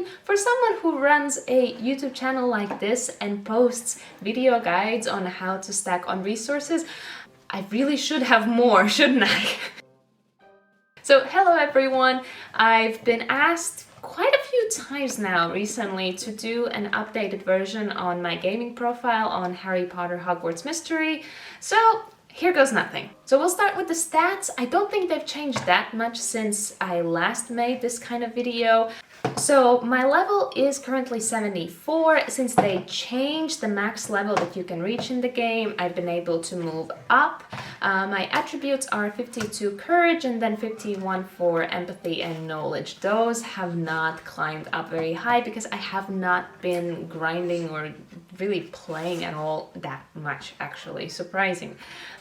mean, for someone who runs a YouTube channel like this and posts video guides on how to stack on resources, I really should have more, shouldn't I? So hello everyone, I've been asked quite a few times now recently to do an updated version on my gaming profile on Harry Potter Hogwarts Mystery, so here goes nothing. So we'll start with the stats. I don't think they've changed that much since I last made this kind of video. So my level is currently 74. Since they changed the max level that you can reach in the game, I've been able to move up. My attributes are 52 courage and then 51 for empathy and knowledge. Those have not climbed up very high because I have not been grinding or really playing at all that much, actually. Surprising.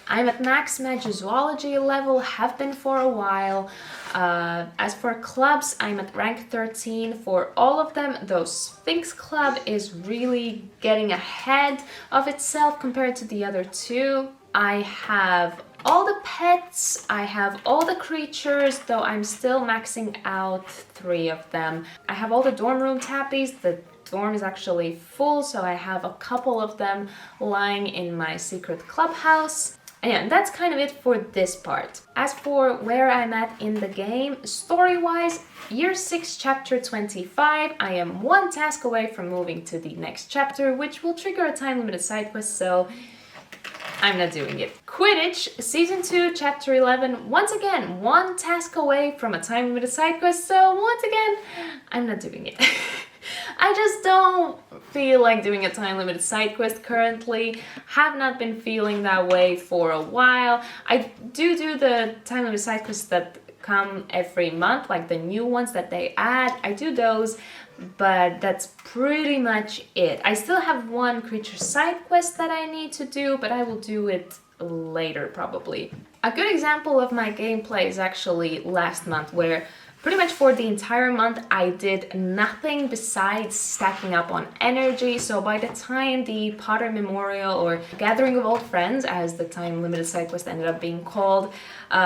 I'm at max magic zoology level, have been for a while. As for clubs, I'm at rank 13 for all of them, though Sphinx Club is really getting ahead of itself compared to the other two. I have all the pets, I have all the creatures, though I'm still maxing out 3 of them. I have all the dorm room tappies. The dorm is actually full, so I have a couple of them lying in my secret clubhouse. And that's kind of it for this part. As for where I'm at in the game, story-wise, year 6, chapter 25, I am 1 task away from moving to the next chapter, which will trigger a time-limited side quest, so I'm not doing it. Quidditch, season 2, chapter 11, once again, 1 task away from a time-limited side quest, so once again, I'm not doing it. I just don't feel like doing a time-limited side quest currently. Have not been feeling that way for a while. I do the time-limited side quests that come every month, like the new ones that they add. I do those, but that's pretty much it. I still have 1 creature side quest that I need to do, but I will do it later probably. A good example of my gameplay is actually last month, where pretty much for the entire month I did nothing besides stacking up on energy. So by the time the Potter Memorial, or Gathering of Old Friends as the time limited side quest ended up being called,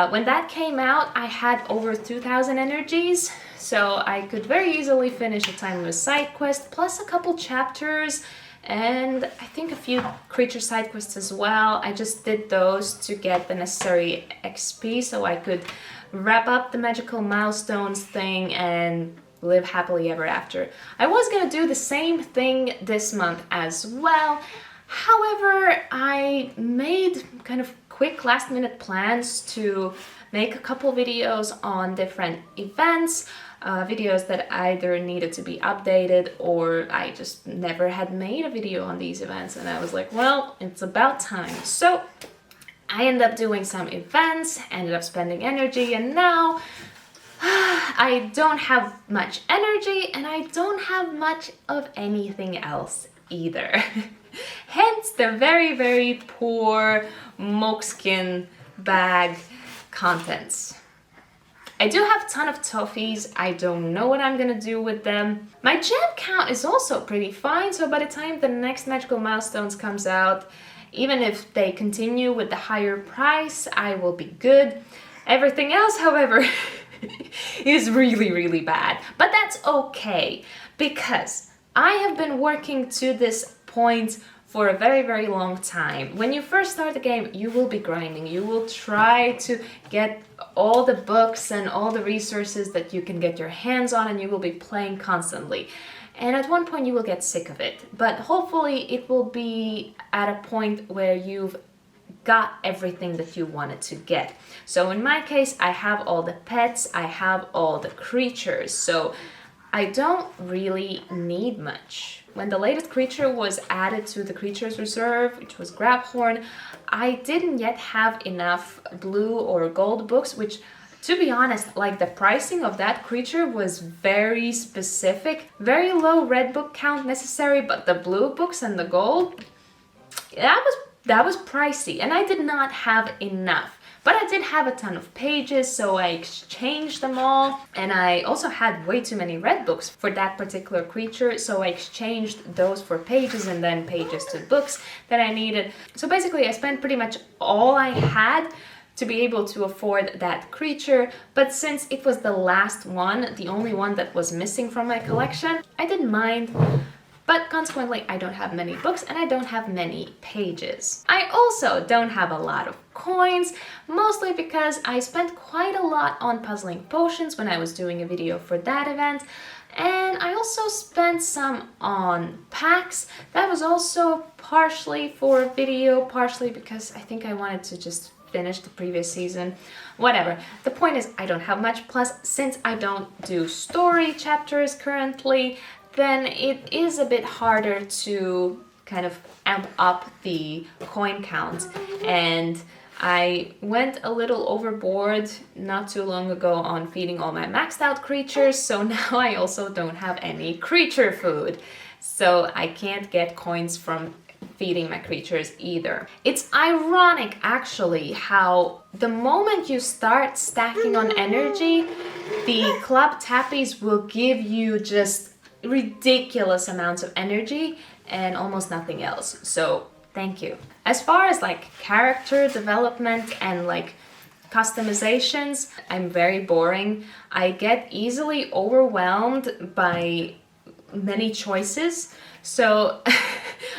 when that came out I had over 2,000 energies. So I could very easily finish a time limited side quest plus a couple chapters and I think a few creature side quests as well. I just did those to get the necessary XP so I could wrap up the magical milestones thing and live happily ever after. I was gonna do the same thing this month as well. However, I made kind of quick last minute plans to make a couple videos on different events, videos that either needed to be updated or I just never had made a video on these events, and I was like, well, it's about time. So I ended up doing some events, ended up spending energy, and now I don't have much energy and I don't have much of anything else either. Hence the very, very poor MsMunchkin bag contents. I do have a ton of toffees. I don't know what I'm gonna do with them. My gem count is also pretty fine, so by the time the next magical milestones comes out, even if they continue with the higher price, I will be good. Everything else, however, is really, really bad. But that's okay, because I have been working to this point for a very, very long time. When you first start the game, you will be grinding. You will try to get all the books and all the resources that you can get your hands on, and you will be playing constantly. And at one point you will get sick of it, but hopefully it will be at a point where you've got everything that you wanted to get. So in my case, I have all the pets, I have all the creatures, so I don't really need much. When the latest creature was added to the creatures reserve, which was Grabhorn, I didn't yet have enough blue or gold books, which, to be honest, like, the pricing of that creature was very specific. Very low red book count necessary, but the blue books and the gold, that was pricey, and I did not have enough. But I did have a ton of pages, so I exchanged them all. And I also had way too many red books for that particular creature, so I exchanged those for pages and then pages to books that I needed. So basically I spent pretty much all I had to be able to afford that creature, but since it was the last one, the only one that was missing from my collection, I didn't mind. But consequently, I don't have many books and I don't have many pages. I also don't have a lot of coins, mostly because I spent quite a lot on puzzling potions when I was doing a video for that event. And I also spent some on packs. That was also partially for a video, partially because I think I wanted to just finish the previous season. Whatever. The point is I don't have much, plus since I don't do story chapters currently, then it is a bit harder to kind of amp up the coin count. And I went a little overboard not too long ago on feeding all my maxed out creatures, so now I also don't have any creature food. So I can't get coins from feeding my creatures either. It's ironic actually how the moment you start stacking on energy, the club tappies will give you just ridiculous amounts of energy and almost nothing else. So thank you. As far as like character development and like customizations, I'm very boring. I get easily overwhelmed by many choices. So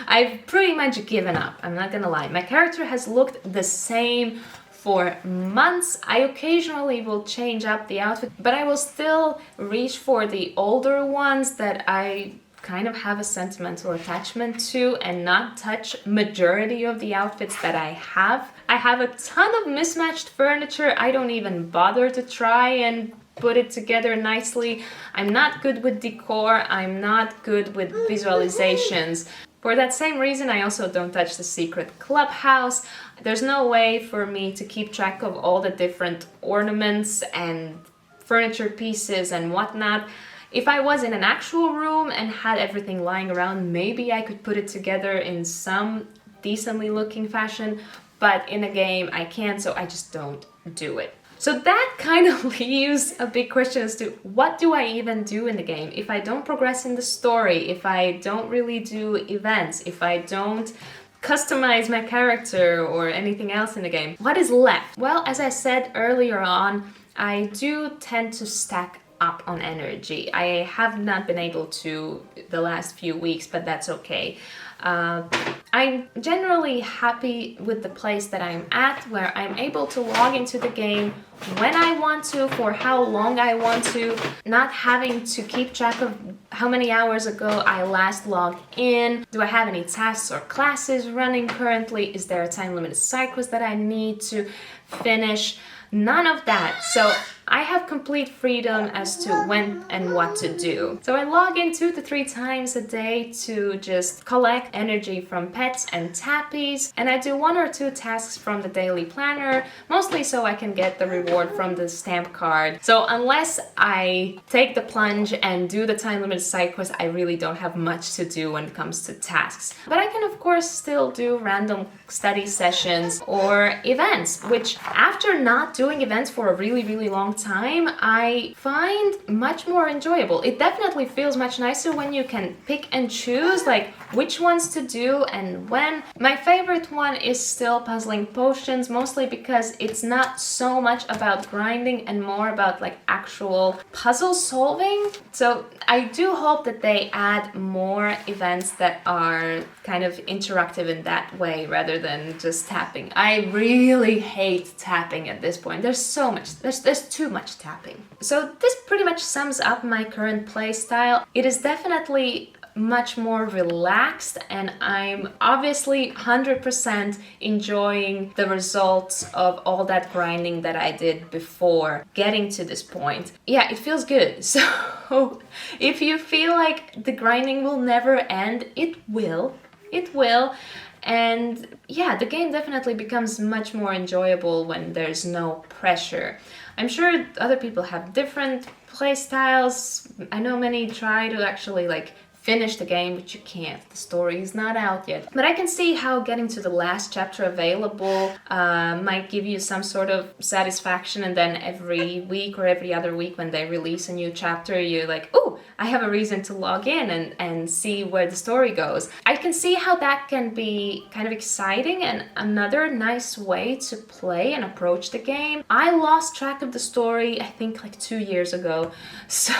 I've pretty much given up. I'm not gonna lie. My character has looked the same for months. I occasionally will change up the outfit, but I will still reach for the older ones that I kind of have a sentimental attachment to and not touch majority of the outfits that I have. I have a ton of mismatched furniture. I don't even bother to try and put it together nicely. I'm not good with decor. I'm not good with visualizations. For that same reason, I also don't touch the secret clubhouse. There's no way for me to keep track of all the different ornaments and furniture pieces and whatnot. If I was in an actual room and had everything lying around, maybe I could put it together in some decently looking fashion, but in a game I can't, so I just don't do it. So that kind of leaves a big question as to what do I even do in the game if I don't progress in the story, if I don't really do events, if I don't customize my character or anything else in the game. What is left? Well, as I said earlier on, I do tend to stack up on energy. I have not been able to the last few weeks, but that's okay. I'm generally happy with the place that I'm at, where I'm able to log into the game when I want to, for how long I want to, not having to keep track of how many hours ago I last logged in. Do I have any tasks or classes running currently? Is there a time limited side quest that I need to finish? None of that. So I have complete freedom as to when and what to do. So I log in 2 to 3 times a day to just collect energy from pets and tappies, and I do 1 or 2 tasks from the daily planner, mostly so I can get the reward from the stamp card. So unless I take the plunge and do the time limited side quest, I really don't have much to do when it comes to tasks. But I can of course still do random study sessions or events, which after not doing events for a really long time, I find much more enjoyable. It definitely feels much nicer when you can pick and choose like which ones to do and when. My favorite one is still puzzling potions, mostly because it's not so much about grinding and more about like actual puzzle solving. So I do hope that they add more events that are kind of interactive in that way rather than just tapping. I really hate tapping at this point. There's so much, there's too much tapping. So this pretty much sums up my current play style. It is definitely much more relaxed, and I'm obviously 100% enjoying the results of all that grinding that I did before getting to this point. Yeah, it feels good. So if you feel like the grinding will never end, it will. It will. And yeah, the game definitely becomes much more enjoyable when there's no pressure. I'm sure other people have different play styles. I know many try to actually like finish the game, but you can't. The story is not out yet. But I can see how getting to the last chapter available might give you some sort of satisfaction, and then every week or every other week when they release a new chapter, you're like, oh, I have a reason to log in and see where the story goes. I can see how that can be kind of exciting and another nice way to play and approach the game. I lost track of the story, I think like 2 years ago, so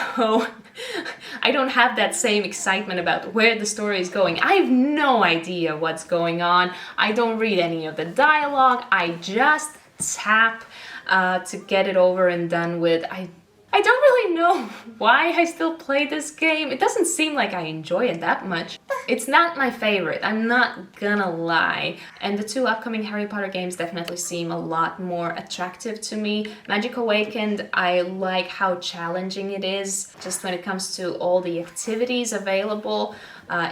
I don't have that same excitement about where the story is going. I have no idea what's going on. I don't read any of the dialogue. I just tap to get it over and done with. I don't really know why I still play this game. It doesn't seem like I enjoy it that much. It's not my favorite, I'm not gonna lie. And the 2 upcoming Harry Potter games definitely seem a lot more attractive to me. Magic Awakened, I like how challenging it is, just when it comes to all the activities available.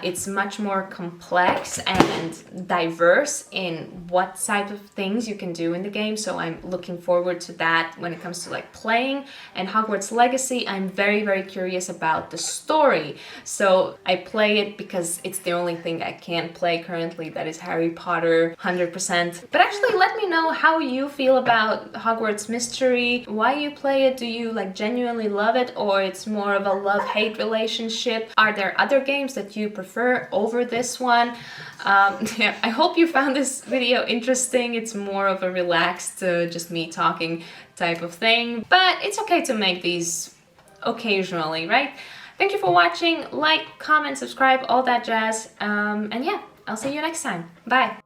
It's much more complex and diverse in what type of things you can do in the game, so I'm looking forward to that when it comes to like playing. And Hogwarts Legacy, I'm very, very curious about the story, so I play it because it's the only thing I can play currently that is Harry Potter 100%. But actually let me know how you feel about Hogwarts Mystery, why you play it. Do you like genuinely love it, or it's more of a love-hate relationship? Are there other games that you prefer over this one? Yeah, I hope you found this video interesting. It's more of a relaxed, just me talking type of thing, but it's okay to make these occasionally, right? Thank you for watching. Like, comment, subscribe, all that jazz. And yeah, I'll see you next time. Bye!